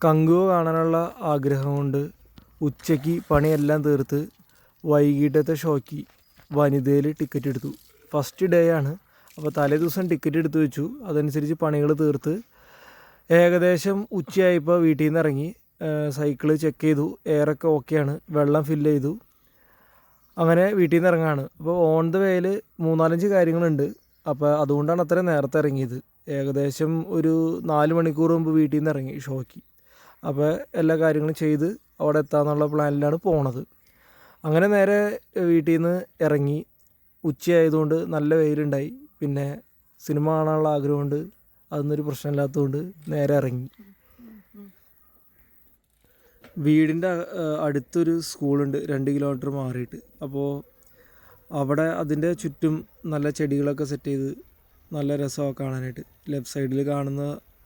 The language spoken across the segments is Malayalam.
കങ്കുവ കാണാനുള്ള ആഗ്രഹം കൊണ്ട് ഉച്ചയ്ക്ക് പണിയെല്ലാം തീർത്ത് വൈകിട്ടത്തെ ഷോയ്ക്ക് വനിതയിൽ ടിക്കറ്റ് എടുത്തു. ഫസ്റ്റ് ഡേ ആണ്. അപ്പോൾ തലേ ദിവസം ടിക്കറ്റ് എടുത്തു വെച്ചു. അതനുസരിച്ച് പണികൾ തീർത്ത് ഏകദേശം ഉച്ചയായപ്പോൾ വീട്ടിൽ നിന്ന് ഇറങ്ങി. സൈക്കിള് ചെക്ക് ചെയ്തു, എയറൊക്കെ ഓക്കെയാണ്, വെള്ളം ഫില്ല് ചെയ്തു. അങ്ങനെ വീട്ടിൽ നിന്ന് ഇറങ്ങാണ്. അപ്പോൾ ഓൺ ദ വേയിൽ 3-4 കാര്യങ്ങളുണ്ട്. അപ്പോൾ അതുകൊണ്ടാണ് അത്ര നേരത്തെ ഇറങ്ങിയത്. ഏകദേശം ഒരു 4 മണിക്കൂർ മുമ്പ് വീട്ടിൽ നിന്ന് ഇറങ്ങി ഷോയ്ക്ക്. അപ്പോൾ എല്ലാ കാര്യങ്ങളും ചെയ്ത് അവിടെ എത്താമെന്നുള്ള പ്ലാനിലാണ് പോണത്. അങ്ങനെ നേരെ വീട്ടിൽ നിന്ന് ഇറങ്ങി. ഉച്ചയായതുകൊണ്ട് നല്ല വെയിലുണ്ടായി. പിന്നെ സിനിമ കാണാനുള്ള ആഗ്രഹമുണ്ട്, അതൊന്നൊരു പ്രശ്നമില്ലാത്തതുകൊണ്ട് നേരെ ഇറങ്ങി. വീടിൻ്റെ അടുത്തൊരു സ്കൂളുണ്ട് 2 കിലോമീറ്റർ മാറിയിട്ട്. അപ്പോൾ അവിടെ അതിൻ്റെ ചുറ്റും നല്ല ചെടികളൊക്കെ സെറ്റ് ചെയ്ത് നല്ല രസമൊക്കെ കാണാനായിട്ട്. ലെഫ്റ്റ് സൈഡിൽ കാണുന്ന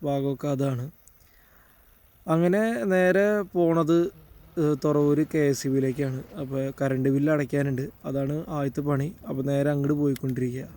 ഭാഗമൊക്കെ അതാണ്. അങ്ങനെ നേരെ പോണത് തുറവൂർ KSEBിയിലേക്കാണ്. അപ്പോൾ കറണ്ട് ബില്ല് അടയ്ക്കാനുണ്ട്, അതാണ് ആദ്യത്തെ പണി. അപ്പോൾ നേരെ അങ്ങോട്ട് പോയിക്കൊണ്ടിരിക്കുക.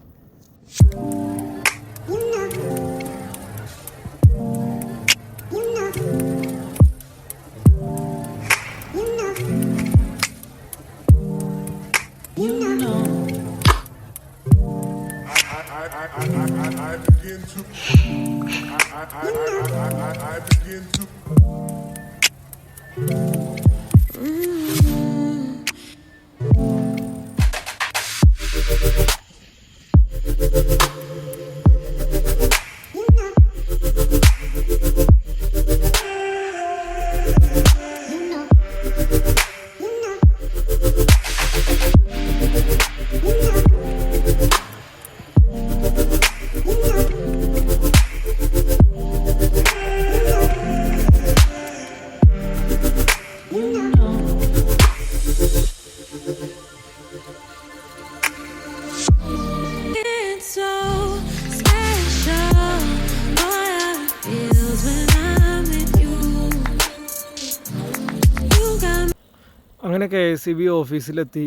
അങ്ങനെ KSEB ഓഫീസിലെത്തി.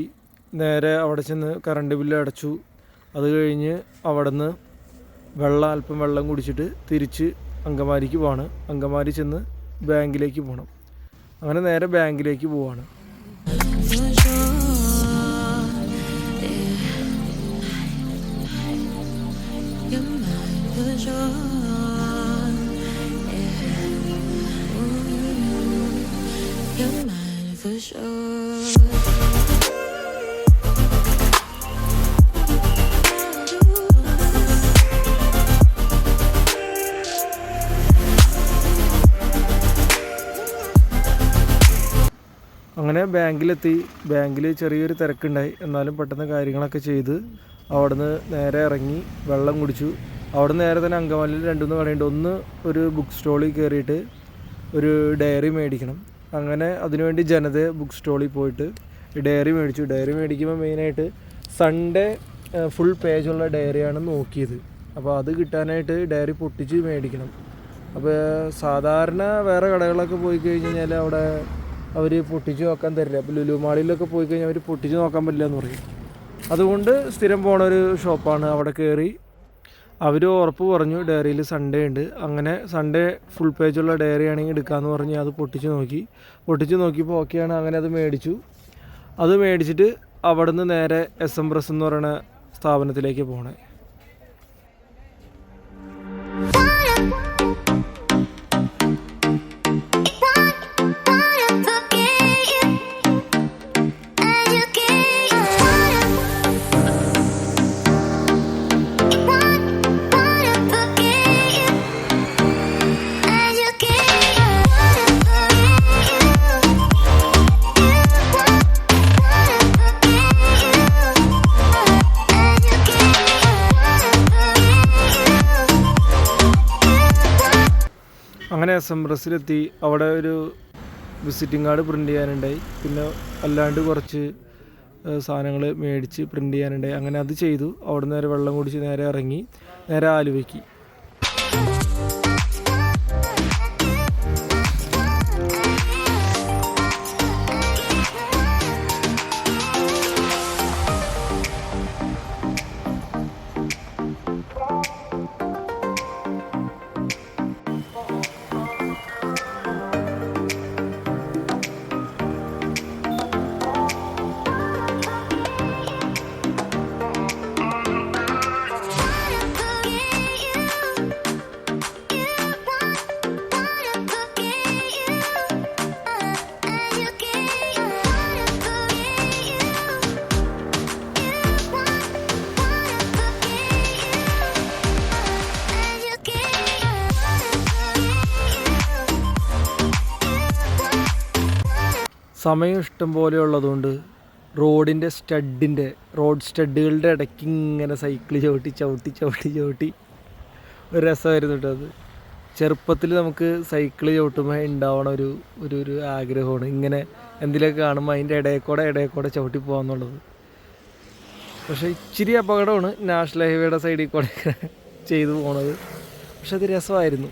നേരെ അവിടെ ചെന്ന് കറണ്ട് ബില്ല് അടച്ചു. അത് കഴിഞ്ഞ് അവിടെ നിന്ന് അല്പം വെള്ളം കുടിച്ചിട്ട് തിരിച്ച് അങ്കമാലിക്ക് പോവാണ്. അങ്കമാലി ചെന്ന് ബാങ്കിലേക്ക് പോകണം. അങ്ങനെ നേരെ ബാങ്കിലേക്ക് പോവാണ്. അങ്ങനെ ബാങ്കിലെത്തി. ബാങ്കിൽ ചെറിയൊരു തിരക്കുണ്ടായി, എന്നാലും പെട്ടെന്ന് കാര്യങ്ങളൊക്കെ ചെയ്ത് അവിടുന്ന് നേരെ ഇറങ്ങി വെള്ളം കുടിച്ചു. അവിടെ നേരെ തന്നെ അങ്കമാലിയിൽ 2-3 കടയുണ്ട്. ഒന്ന് ഒരു ബുക്ക് സ്റ്റോളിൽ കയറിയിട്ട് ഒരു ഡയറി മേടിക്കണം. അങ്ങനെ അതിനുവേണ്ടി ജനത ബുക്ക് സ്റ്റോളിൽ പോയിട്ട് ഡയറി മേടിച്ചു. ഡയറി മേടിക്കുമ്പോൾ മെയിനായിട്ട് സൺഡേ ഫുൾ പേജുള്ള ഡയറിയാണ് നോക്കിയത്. അപ്പോൾ അത് കിട്ടാനായിട്ട് ഡയറി പൊട്ടിച്ച് മേടിക്കണം. അപ്പോൾ സാധാരണ വേറെ കടകളൊക്കെ പോയി കഴിഞ്ഞ് കഴിഞ്ഞാൽ അവിടെ അവർ പൊട്ടിച്ച് നോക്കാൻ തരില്ല. അപ്പോൾ ലുലു മാളിലൊക്കെ പോയി കഴിഞ്ഞാൽ അവർ പൊട്ടിച്ച് നോക്കാൻ പറ്റില്ല എന്ന് പറയും. അതുകൊണ്ട് സ്ഥിരം പോണൊരു ഷോപ്പാണ്. അവിടെ കയറി അവർ ഉറപ്പ് പറഞ്ഞു ഡയറിയിൽ സൺഡേ ഉണ്ട്. അങ്ങനെ സൺഡേ ഫുൾ പേജുള്ള ഡയറി ആണെങ്കിൽ എടുക്കാമെന്ന് പറഞ്ഞ് അത് പൊട്ടിച്ച് നോക്കിയപ്പോൾ ഓക്കെയാണ്. അങ്ങനെ അത് മേടിച്ചു. അത് മേടിച്ചിട്ട് അവിടെ നിന്ന് നേരെ SM പ്രസ് എന്ന് പറയുന്ന സ്ഥാപനത്തിലേക്ക് പോകണേ. അങ്ങനെ SM പ്രസ്സിലെത്തി. അവിടെ ഒരു വിസിറ്റിംഗ് കാർഡ് പ്രിൻ്റ് ചെയ്യാനുണ്ടായി. പിന്നെ അല്ലാണ്ട് കുറച്ച് സാധനങ്ങൾ മേടിച്ച് പ്രിൻ്റ് ചെയ്യാനുണ്ടായി. അങ്ങനെ അത് ചെയ്തു. അവിടെ നേരെ വെള്ളം കുടിച്ച് നേരെ ഇറങ്ങി നേരെ ആലുവയ്ക്ക്. സമയം ഇഷ്ടം പോലെ ഉള്ളതുകൊണ്ട് റോഡ് സ്റ്റഡുകളുടെ ഇടയ്ക്ക് ഇങ്ങനെ സൈക്കിൾ ചവിട്ടി ചവിട്ടി ചവിട്ടി ചവിട്ടി ഒരു രസമായിരുന്നു കേട്ടോ അത്. ചെറുപ്പത്തിൽ നമുക്ക് സൈക്കിൾ ചവിട്ടുമ്പോൾ ഉണ്ടാവണ ഒരു ആഗ്രഹമാണ് ഇങ്ങനെ എന്തെങ്കിലുമൊക്കെ കാണുമ്പോൾ അതിൻ്റെ ഇടയിൽ കൂടെ ചവിട്ടി പോകാമെന്നുള്ളത്. പക്ഷേ ഇച്ചിരി അപകടമാണ് നാഷണൽ ഹൈവേയുടെ സൈഡിൽ കൂടെ ചെയ്തു പോണത്. പക്ഷെ അത് രസമായിരുന്നു.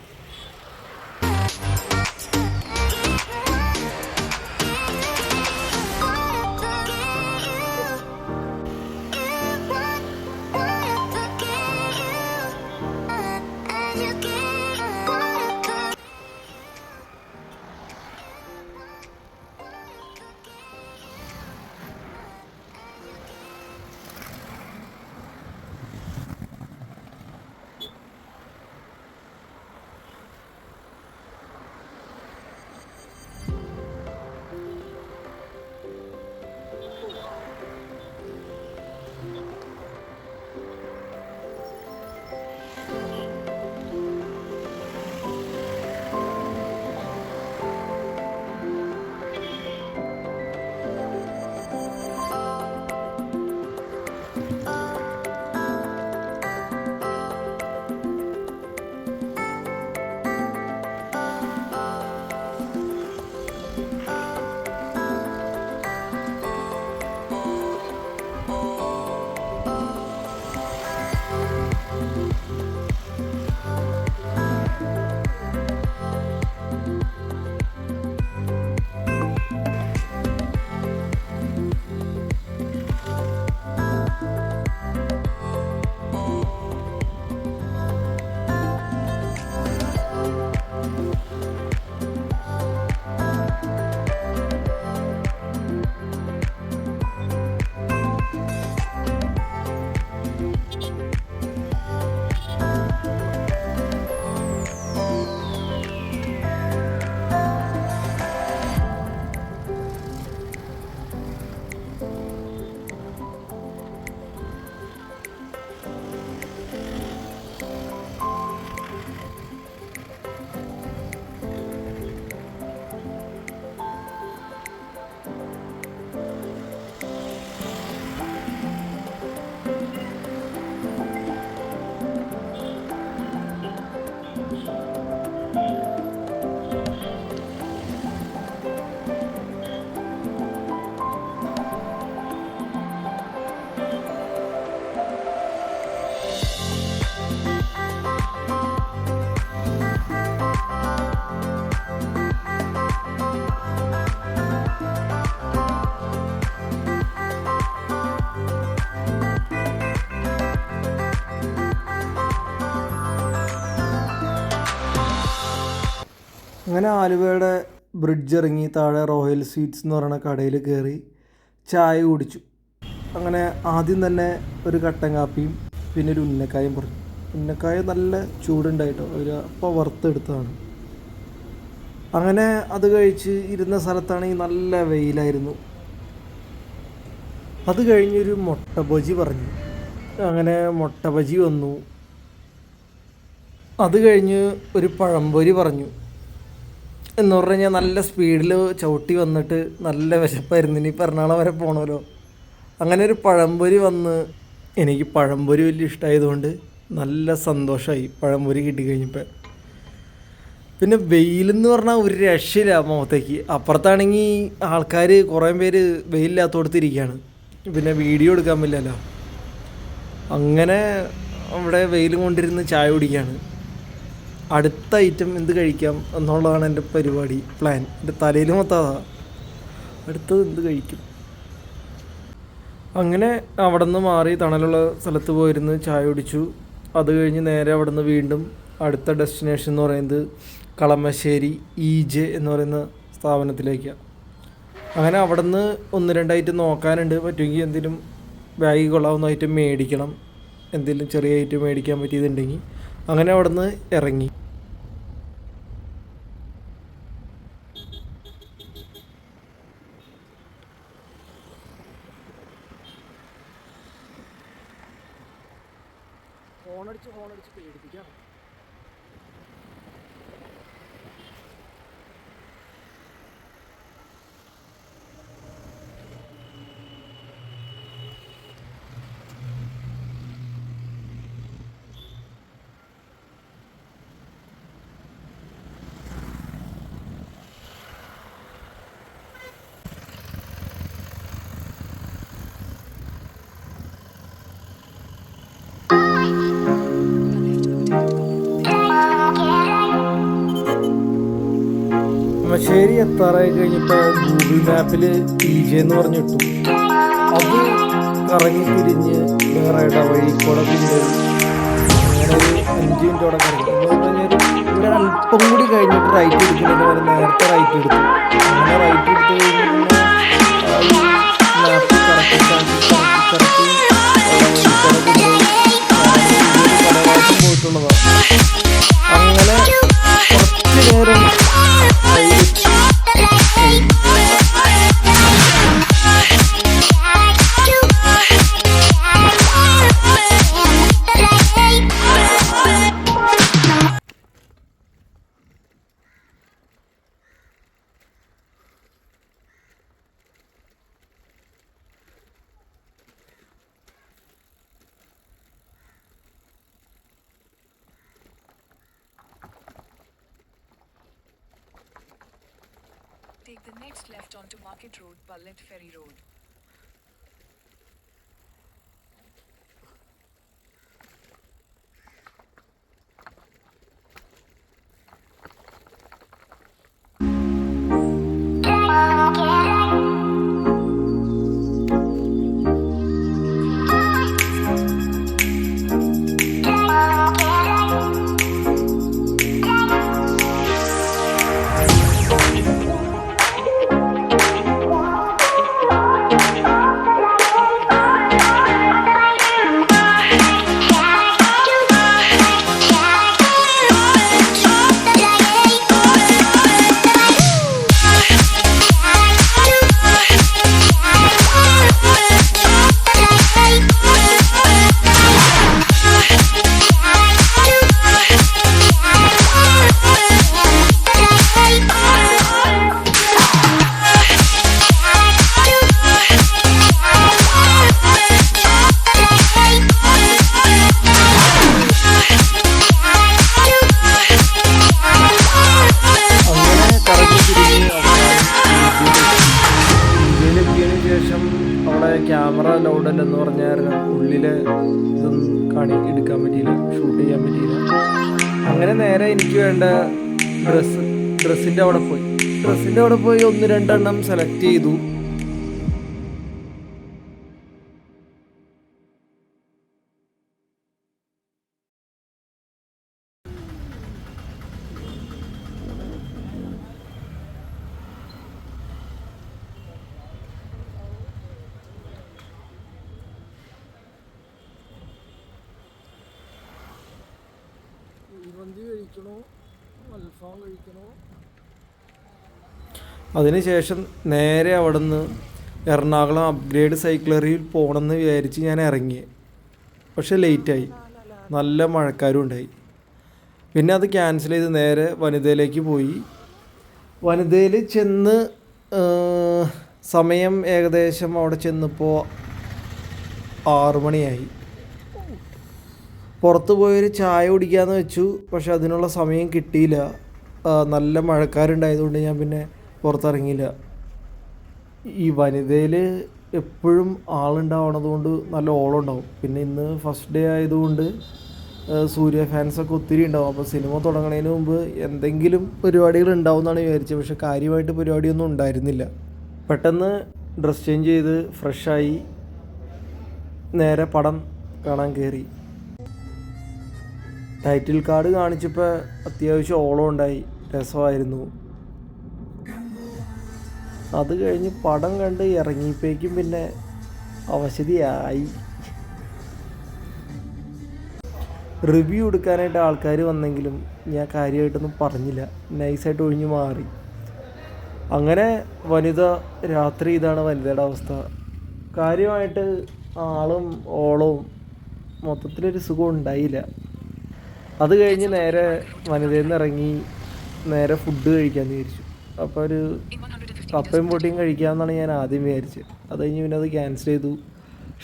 അങ്ങനെ ആലുവയുടെ ബ്രിഡ്ജ് ഇറങ്ങി താഴെ റോയൽ സ്വീറ്റ്സ് എന്ന് പറയുന്ന കടയിൽ കയറി ചായ കുടിച്ചു. അങ്ങനെ ആദ്യം തന്നെ ഒരു കട്ടൻ കാപ്പിയും പിന്നെ ഒരു ഉന്നക്കായും പറഞ്ഞു. ഉന്നക്കായ നല്ല ചൂടുണ്ടായിട്ടോ, ഒരു അപ്പോൾ വറുത്തെടുത്തതാണ്. അങ്ങനെ അത് കഴിച്ച് ഇരുന്ന സ്ഥലത്താണെങ്കിൽ നല്ല വെയിലായിരുന്നു. അത് കഴിഞ്ഞൊരു മുട്ട ബജി പറഞ്ഞു. അങ്ങനെ മുട്ട ബജി വന്നു. അത് കഴിഞ്ഞ് ഒരു പഴംപൊരി പറഞ്ഞു. എന്ന് പറഞ്ഞു കഴിഞ്ഞാൽ നല്ല സ്പീഡിൽ ചവിട്ടി വന്നിട്ട് നല്ല വിശപ്പായിരുന്നു, ഇനി എറണാകുളം വരെ പോകണമല്ലോ. അങ്ങനെ ഒരു പഴംപൊരി വന്ന്, എനിക്ക് പഴംപൊരി വലിയ ഇഷ്ടമായതുകൊണ്ട് നല്ല സന്തോഷമായി പഴംപൊരി കിട്ടിക്കഴിഞ്ഞപ്പോൾ. പിന്നെ വെയിലെന്ന് പറഞ്ഞാൽ ഒരു രക്ഷയില്ല മുഖത്തേക്ക്. അപ്പുറത്താണെങ്കിൽ ആൾക്കാർ കുറേ പേര് വെയിലില്ലാത്തോടത്തിരിക്കുകയാണ്, പിന്നെ വീഡിയോ എടുക്കാൻ പറ്റില്ലല്ലോ. അങ്ങനെ അവിടെ വെയിലും കൊണ്ടിരുന്ന് ചായ കുടിക്കുകയാണ്. അടുത്ത ഐറ്റം എന്ത് കഴിക്കാം എന്നുള്ളതാണ് എൻ്റെ പരിപാടി, പ്ലാൻ. എൻ്റെ തലയിൽ മൊത്തം അതാ, അടുത്തത് എന്ത് കഴിക്കും. അങ്ങനെ അവിടെ നിന്ന് മാറി തണലുള്ള സ്ഥലത്ത് പോയിരുന്ന് ചായ കുടിച്ചു. അത് കഴിഞ്ഞ് നേരെ അവിടെ നിന്ന് വീണ്ടും അടുത്ത ഡെസ്റ്റിനേഷൻ എന്ന് പറയുന്നത് കളമശ്ശേരി EJ എന്ന് പറയുന്ന സ്ഥാപനത്തിലേക്കാണ്. അങ്ങനെ അവിടെ നിന്ന് 1-2 ഐറ്റം നോക്കാനുണ്ട്. പറ്റുമെങ്കിൽ എന്തെങ്കിലും ബാഗ് കൊള്ളാവുന്ന ഐറ്റം മേടിക്കണം, എന്തെങ്കിലും ചെറിയ ഐറ്റം മേടിക്കാൻ പറ്റിയതുണ്ടെങ്കിൽ. അങ്ങനെ അവിടെ നിന്ന് ഇറങ്ങി. ഹോണടിച്ച് പേടിപ്പിക്കാം. മശ്ശേരി എത്താറായി കഴിഞ്ഞപ്പോൾ ഗൂഗിൾ മാപ്പിൽ TJ എന്ന് പറഞ്ഞിട്ടു. അത് കറങ്ങി തിരിഞ്ഞ് വേറെ ഇടവഴി കൂടെ പിന്നെ അങ്ങനെ ഒരു 5 മിനിറ്റോടെ കറങ്ങി. ഇവിടെ അല്പം കൂടി കഴിഞ്ഞിട്ട് റൈറ്റ് എടുക്കുന്നതിന് വരെ നേരത്തെ റൈറ്റ് എടുത്തു. അങ്ങനെ റൈറ്റ് എടുത്ത് കഴിഞ്ഞ് മാപ്പ് കറക്റ്റ് കറക്റ്റ് പലവാസം പോയിട്ടുള്ളതാണ്. അങ്ങനെ കുറച്ച് നേരം Take the next left onto Market Road, Ballet Ferry Road. Camera ലൗഡല്ലെന്ന് പറഞ്ഞ കാരണം ഉള്ളിലെ ഇതൊന്നും എടുക്കാൻ പറ്റിയില്ല, ഷൂട്ട് ചെയ്യാൻ പറ്റിയില്ല. അങ്ങനെ നേരെ എനിക്ക് വേണ്ട ഡ്രസ്സിൻ്റെ അവിടെ പോയി 1-2 എണ്ണം സെലക്ട് ചെയ്തു. അതിനുശേഷം നേരെ അവിടെ നിന്ന് എറണാകുളം അപ്ഗ്രേഡ് സൈക്ലറിയിൽ പോകണമെന്ന് വിചാരിച്ച് ഞാൻ ഇറങ്ങി. പക്ഷെ ലേറ്റായി, നല്ല മഴക്കാരും ഉണ്ടായി. പിന്നെ അത് ക്യാൻസൽ ചെയ്ത് നേരെ വനിതയിലേക്ക് പോയി. വനിതയിൽ ചെന്ന് സമയം ഏകദേശം അവിടെ ചെന്നപ്പോൾ 6 മണിയായി. പുറത്ത് പോയൊരു ചായ കുടിക്കാമെന്ന് വെച്ചു, പക്ഷെ അതിനുള്ള സമയം കിട്ടിയില്ല. നല്ല മഴക്കാരുണ്ടായതുകൊണ്ട് ഞാൻ പിന്നെ പുറത്തിറങ്ങിയില്ല. ഈ വനിതയിൽ എപ്പോഴും ആളുണ്ടാവണതുകൊണ്ട് നല്ല ഓളം ഉണ്ടാവും. പിന്നെ ഇന്ന് ഫസ്റ്റ് ഡേ ആയതുകൊണ്ട് സൂര്യ ഫാൻസൊക്കെ ഒത്തിരി ഉണ്ടാവും. അപ്പോൾ സിനിമ തുടങ്ങുന്നതിന് മുമ്പ് എന്തെങ്കിലും പരിപാടികൾ ഉണ്ടാവും എന്നാണ് വിചാരിച്ചത്. പക്ഷെ കാര്യമായിട്ട് പരിപാടിയൊന്നും ഉണ്ടായിരുന്നില്ല. പെട്ടെന്ന് ഡ്രസ് ചേഞ്ച് ചെയ്ത് ഫ്രഷായി നേരെ പടം കാണാൻ കയറി. ടൈറ്റിൽ കാർഡ് കാണിച്ചപ്പോൾ അത്യാവശ്യം ഓളം ഉണ്ടായി, രസമായിരുന്നു. അത് കഴിഞ്ഞ് പടം കണ്ട് ഇറങ്ങിയപ്പോഴേക്കും പിന്നെ അവശതയായി. റിവ്യൂ എടുക്കാനായിട്ട് ആൾക്കാർ വന്നെങ്കിലും ഞാൻ കാര്യമായിട്ടൊന്നും പറഞ്ഞില്ല, നൈസായിട്ട് ഒഴിഞ്ഞു മാറി. അങ്ങനെ വനിത രാത്രി ഇതാണ് വനിതയുടെ അവസ്ഥ. കാര്യമായിട്ട് ആളും ഓളവും മൊത്തത്തിലൊരു സുഖം ഉണ്ടായില്ല. അത് കഴിഞ്ഞ് നേരെ വനിതയിൽ നിന്ന് ഇറങ്ങി നേരെ ഫുഡ് കഴിക്കാമെന്ന് വിചാരിച്ചു. അപ്പോൾ ഒരു കപ്പയും പൊട്ടിയും കഴിക്കാമെന്നാണ് ഞാൻ ആദ്യം വിചാരിച്ചത്. അത് കഴിഞ്ഞ് പിന്നെ അത് ക്യാൻസൽ ചെയ്തു,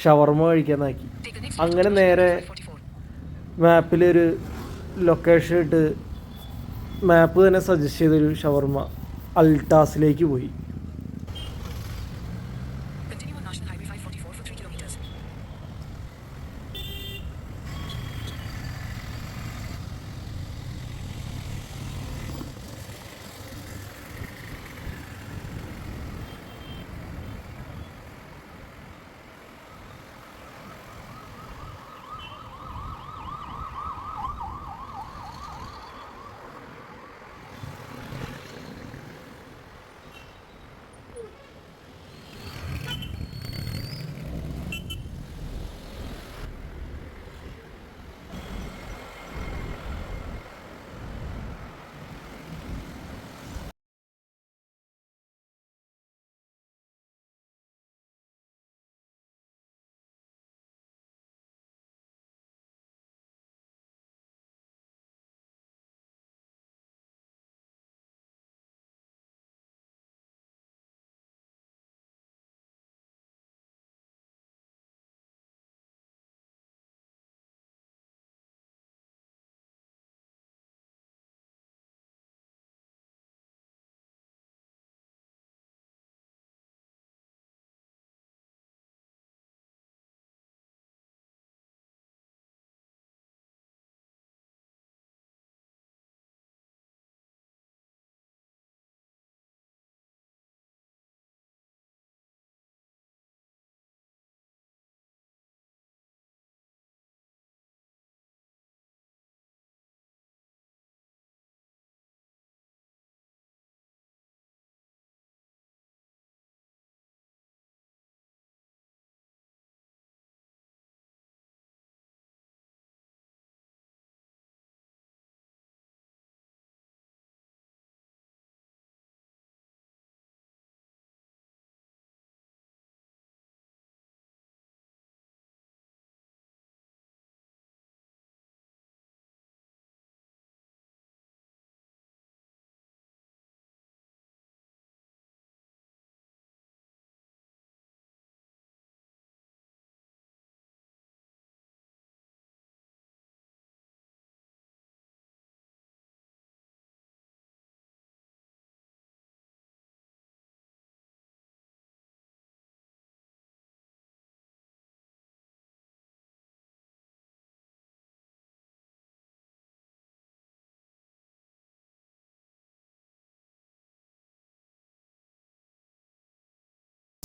ഷവർമ കഴിക്കാമെന്നാക്കി. അങ്ങനെ നേരെ മാപ്പിലൊരു ലൊക്കേഷൻ ഇട്ട് മാപ്പ് തന്നെ സജസ്റ്റ് ചെയ്തൊരു ഷവർമ അൽട്ടാസിലേക്ക് പോയി.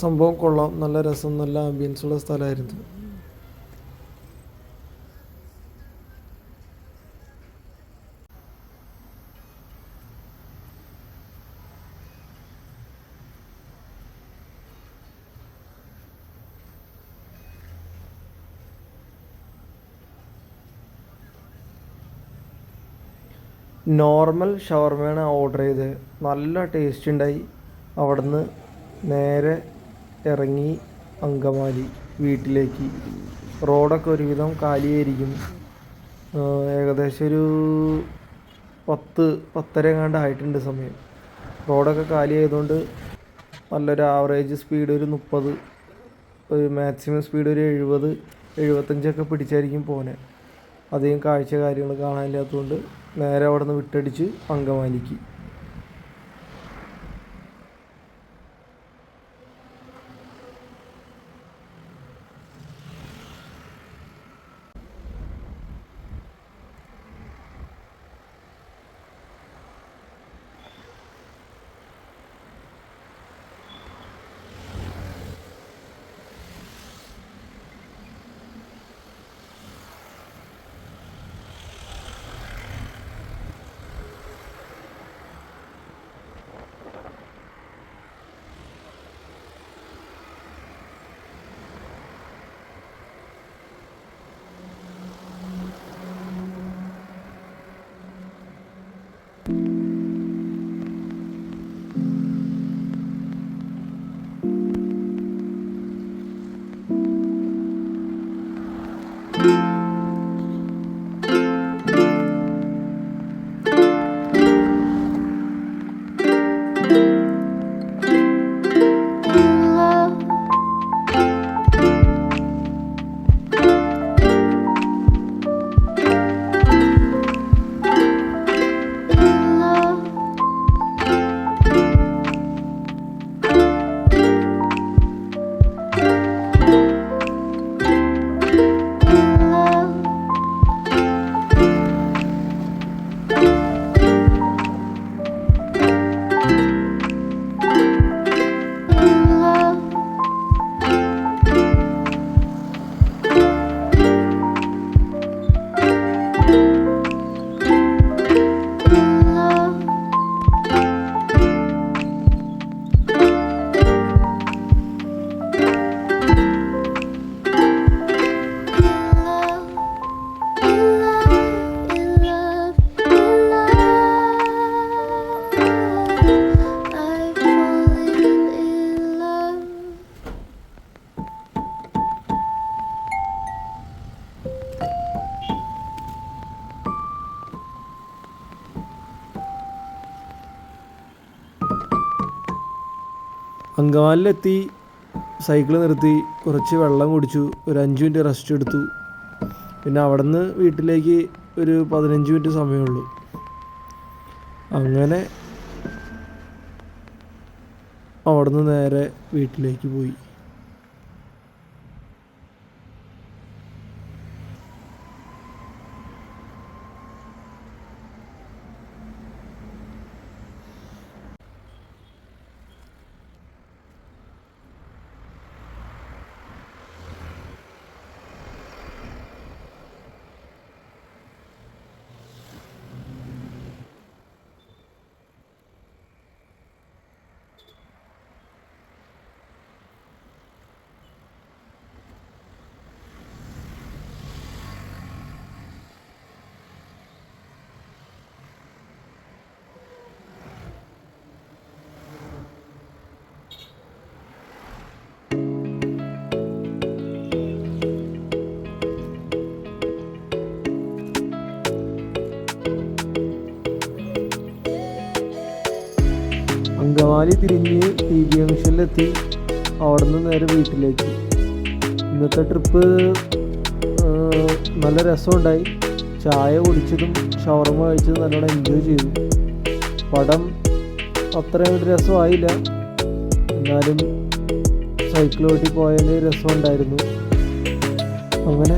സംഭവം കൊള്ളാം, നല്ല രസം, നല്ല ആംബിയൻസ് ഉള്ള സ്ഥലമായിരുന്നു. നോർമൽ ഷവർമയാണ് ഓർഡർ ചെയ്തത്. നല്ല ടേസ്റ്റ് ഉണ്ടായി. അവിടുന്ന് നേരെ ഇറങ്ങി അങ്കമാലി വീട്ടിലേക്ക്. റോഡൊക്കെ ഒരുവിധം കാലിയായിരിക്കും. ഏകദേശം ഒരു 10-10:30 എങ്ങാണ്ട് ആയിട്ടുണ്ട് സമയം. റോഡൊക്കെ കാലിയായതുകൊണ്ട് നല്ലൊരു ആവറേജ് സ്പീഡ് ഒരു 30, ഒരു മാക്സിമം സ്പീഡ് ഒരു 70-75 പിടിച്ചായിരിക്കും പോകുന്നത്. അധികം കാഴ്ച കാര്യങ്ങൾ കാണാനില്ലാത്തതുകൊണ്ട് നേരെ അവിടെ നിന്ന് വിട്ടടിച്ച് അങ്കമാലിക്ക്. അങ്കമാലിയിലെത്തി സൈക്കിൾ നിർത്തി കുറച്ച് വെള്ളം കുടിച്ചു, ഒരു 5 മിനിറ്റ് റെസ്റ്റ് എടുത്തു. പിന്നെ അവിടെ നിന്ന് വീട്ടിലേക്ക് ഒരു 15 മിനിറ്റ് സമയമുള്ളൂ. അങ്ങനെ അവിടെ നിന്ന് നേരെ വീട്ടിലേക്ക് പോയി. അങ്കമാലി തിരിഞ്ഞ് ടി ബി ജംഗ്ഷനിലെത്തി. അവിടെ നിന്ന് നേരെ വീട്ടിലേക്ക്. ഇന്നത്തെ ട്രിപ്പ് നല്ല രസമുണ്ടായി. ചായ കുടിച്ചതും ഷവർമ കഴിച്ചതും നല്ലോണം എൻജോയ് ചെയ്തു. പടം അത്രയും രസമായില്ല, എന്നാലും സൈക്കിൾ ഓട്ടി പോയതിന് രസമുണ്ടായിരുന്നു. അങ്ങനെ